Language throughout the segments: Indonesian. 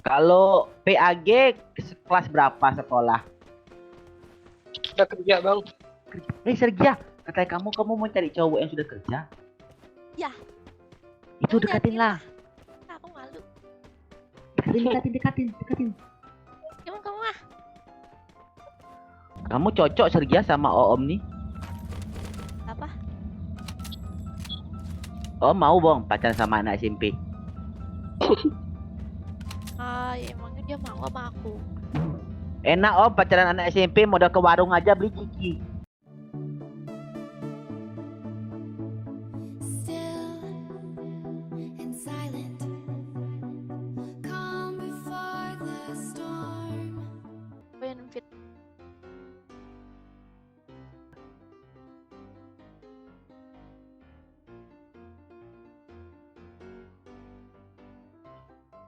Kalau PAG kelas berapa sekolah? Udah kerja bang. Sergia, katanya kamu mau cari cowok yang sudah kerja. Ya. Itu Kamu dekatin jangan lah. Aku malu. Dekatin. Emang kamu Kamu cocok Sergia sama Om nih. apa? Om mau bong pacaran sama anak SMP. Ya emangnya dia mau sama aku. Enak Om pacaran anak SMP, modal ke warung aja beli ciki. Still and silent, calm before the storm. Pengen fit.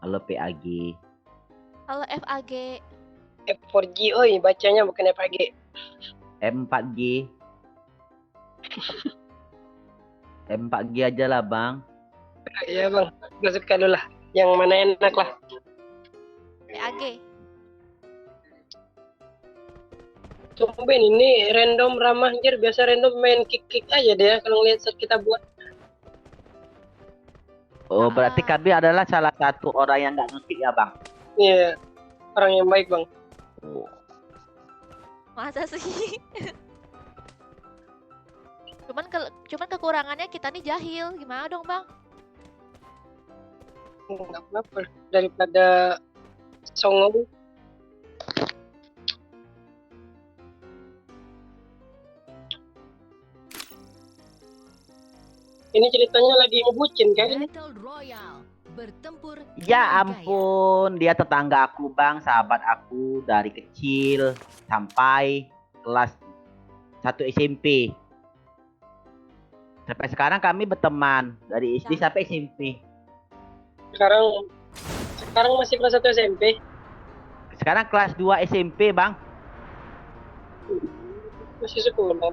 Halo PAG. Kalau FAG. F4G, oi bacanya bukan FAG. M4G. M4G aja lah bang. Iya bang, gak suka dulu lah. Yang mana enak lah. FAG. Tumben ini random ramah anjir, biasa random main kick aja deh ya kalau ngeliat set kita buat. Oh berarti kami adalah salah satu orang yang nggak ngekick ya bang. Iya, orang yang baik bang. Oh. Masa sih? cuman kekurangannya kita nih jahil. Gimana dong, Bang? Nggak apa-apa, daripada songong. Ini ceritanya lagi ngebucin kan? Battle Royale. Bertempur Ya dengan gaya. ampun, dia tetangga aku bang, sahabat aku dari kecil sampai kelas 1 SMP. Sampai sekarang kami berteman dari SD sampai SMP. Sekarang masih kelas 1 SMP. Sekarang kelas 2 SMP bang. Masih sekolah.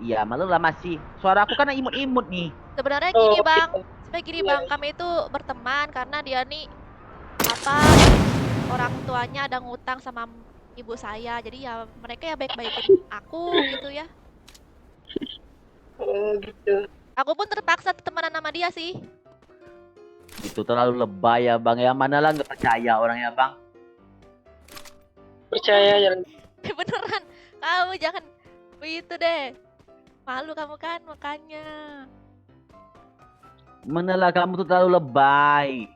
Iya malu lah masih. Suara aku kan imut-imut nih. Sebenarnya gini, Oh, Bang. gitu. Sebenarnya gini, Iya. Bang. Kami itu berteman karena dia nih orang tuanya ada ngutang sama ibu saya. Jadi ya mereka ya baik-baikin aku gitu ya. Oh gitu. Aku pun terpaksa temenan sama dia sih. Itu terlalu lebay ya bang. Yang mana lah nggak percaya orangnya bang. Percaya ya. Beneran. Kamu jangan begitu deh. Malu kamu kan makanya. Mana lah kamu tuh terlalu lebay.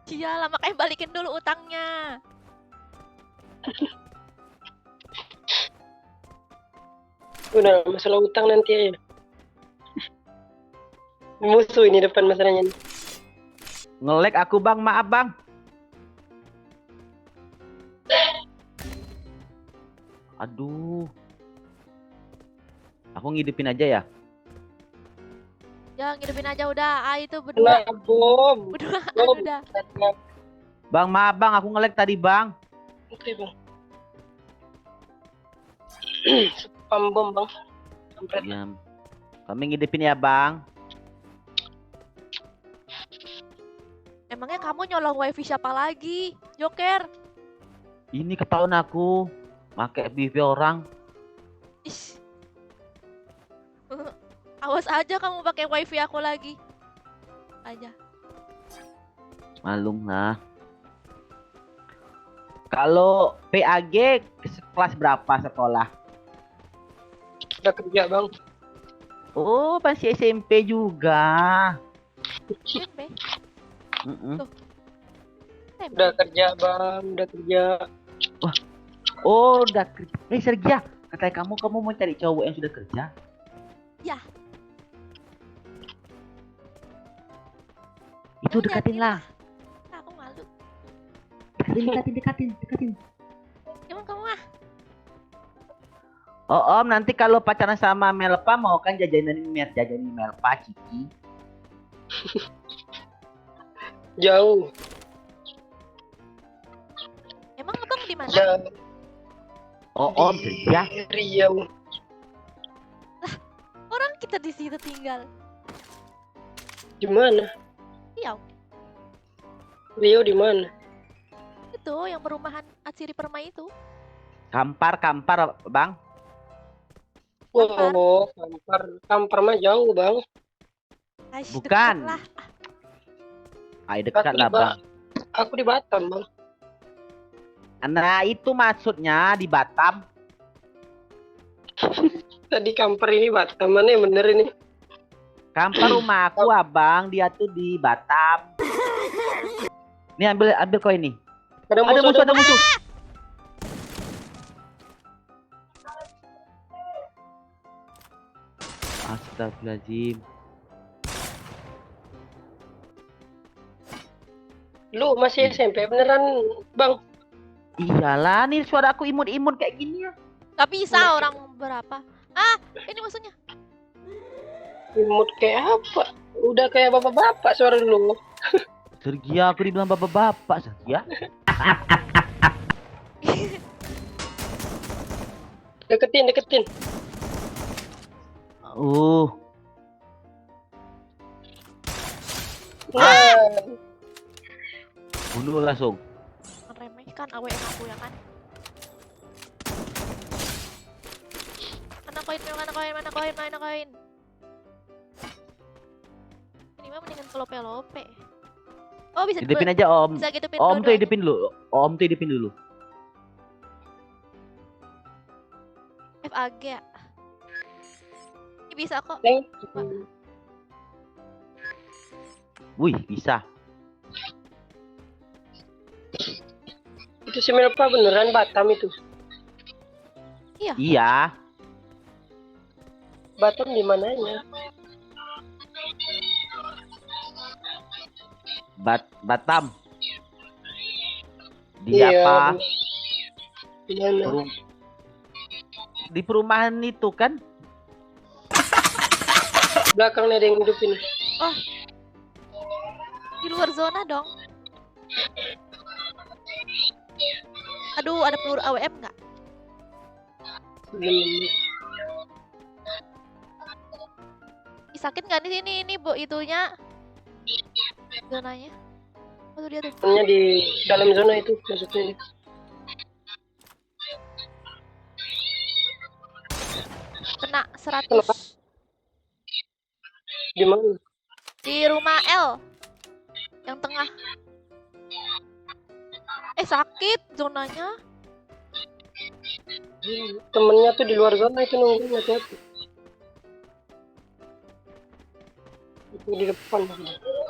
Iyalah makanya balikin dulu utangnya. Udah masalah utang nanti aja. Musuh ini depan masalahnya. Ngelek aku bang, maaf bang. Aduh. Aku ngidupin aja ya. Ya ngidupin aja udah. Itu berdua. Nah, bom. Berduaan Bom. udah. Bang, maaf bang, aku ngelek tadi bang. Oke bang. Spam bom bang. Kampret. Ya. Kami ngidupin ya bang. Emangnya kamu nyolong wifi siapa lagi? Joker. Ini ketahuan aku. Pakai FBV orang. Ish. Awas aja kamu pakai wifi aku lagi. Aja. Malum lah. Kalau PAG kelas berapa sekolah? Udah kerja bang. Oh, masih SMP juga. SMP. Mm-mm. SMP. Udah kerja bang. Udah kerja. Oh, udah kerja. Sergia, katanya kamu mau cari cowok yang sudah kerja. Ya. Itu Kamu dekatin yakin? lah. Aku malu. Dekatin. Emang kamu Oh om, nanti kalau pacaran sama Melpa mau kan jajanin Melpa Ciki. Jauh. emang abang di mana? Jauh. Oh om kerja. Riau. Orang kita di situ tinggal. Gimana? Riau. Rio di mana? Itu yang perumahan Atsiri Permai itu. Kampar bang. Kampar. Oh, kampar mah jauh bang. Aish, Bukan. deket lah. Ay, dekat Aku lah di bang. Aku di Batam bang. Nah itu maksudnya di Batam. Tadi kampar ini Batam, mana yang bener ini? Kampar rumah aku abang, dia tuh di Batam. Nih ambil koin nih. Ada musuh. Astagfirullahaladzim. Lu masih SMP beneran bang? Iyalah nih suara aku imut-imut kayak gini ya. Gak bisa orang berapa. Ini musuhnya. Imut kayak apa? Udah kayak bapak-bapak suara lu. Sergia aku dibilang bapak-bapak Sergia. Deketin. Nah, Bunuh langsung. Meremehkan AWM aku ya kan. Mana koin. Ini mah mendingan pelope. Oh bisa Hidupin aja om. bisa hidupin Om tuh dua-duanya. hidupin dulu. Om tuh hidupin dulu. FAG ya. Ini bisa kok. Wih bisa. itu si Melpa beneran Batam itu. Iya. Batam di mananya? Batam. Di Iya, apa? Di mana? Di perumahan itu kan? Belakangnya ada yang hidupin. Di luar zona dong. Aduh, ada peluru AWM nggak? Belum. Ih, sakit nggak di sini ini bu itunya? Zonanya. Oh tuh dia tuh. Hanya di dalam zona itu maksudnya. Kena 100. Kenapa? Di mana? Di rumah L. Yang tengah. Sakit zonanya. Temennya tuh di luar zona itu nungguin hati-hati. Itu di depan.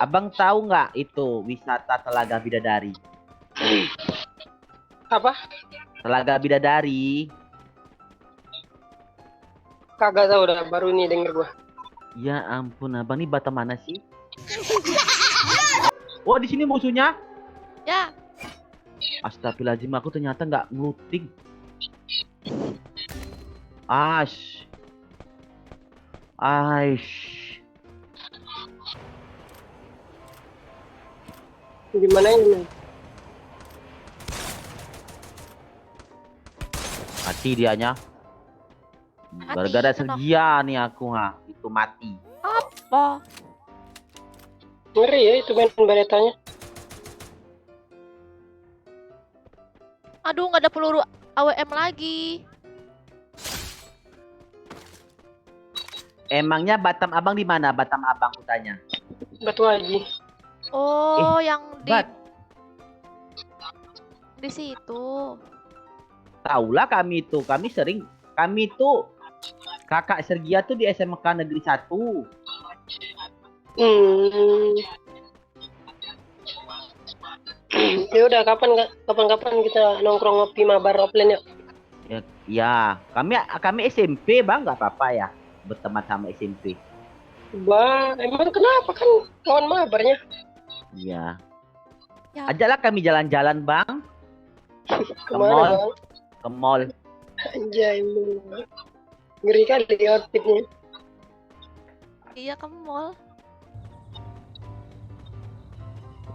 Abang tahu nggak itu wisata Telaga Bidadari? Apa? Telaga Bidadari. Kagak tahu dah, baru ini denger gua. Ya ampun, abang ini Batam mana sih? Oh di sini musuhnya? Ya. Astagfirullahaladzim, aku ternyata nggak ngeluting. Aish. Di mana ini? Mati dianya. Mati, Gara-gara kenapa? Sergia nih aku itu mati. Apa? Ngeri ya itu main beretanya. Aduh, nggak ada peluru AWM lagi. Emangnya Batam abang di mana? Batam abang kutanya. Batu Haji. Oh, yang di Bat, di situ. taulah kami itu kakak Sergia tuh di SMK Negeri 1. Ya udah kapan kita nongkrong ngopi mabar offline yuk. Ya, kami SMP bang, nggak apa-apa ya berteman sama SMP. Bah, emang kenapa kan kawan mabarnya? Iya. Ya. Ajaklah kami jalan-jalan bang, Kemana mall. bang? ke mall. Anjay, ngeri kali outfitnya. Iya, ke mall.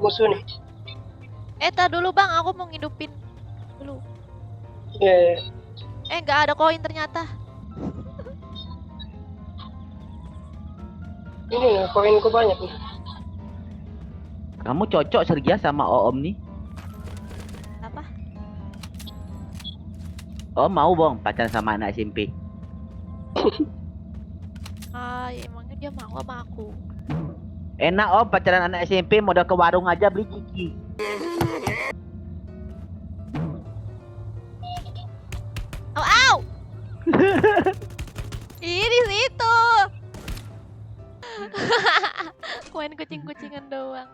Musuh nih. Tar dulu bang, aku mau ngidupin dulu. Ya. Nggak ada koin ternyata. Ini nih, koinku banyak nih. Kamu cocok Sergia sama Om nih. Apa? Om mau bong pacaran sama anak SMP. Ah, ya emangnya dia mau sama aku. Enak Om pacaran anak SMP modal ke warung aja beli gigi. Au, au! Ih, di situ. Main kucing-kucingan doang.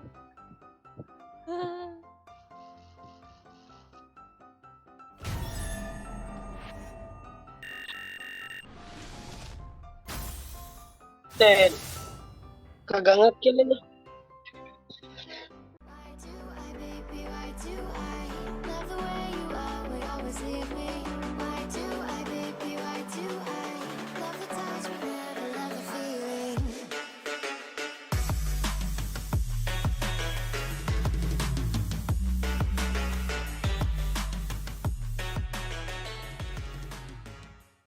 Dan kagak ngekill ini. Why do I, baby, why do I love the way you are, will always leave me?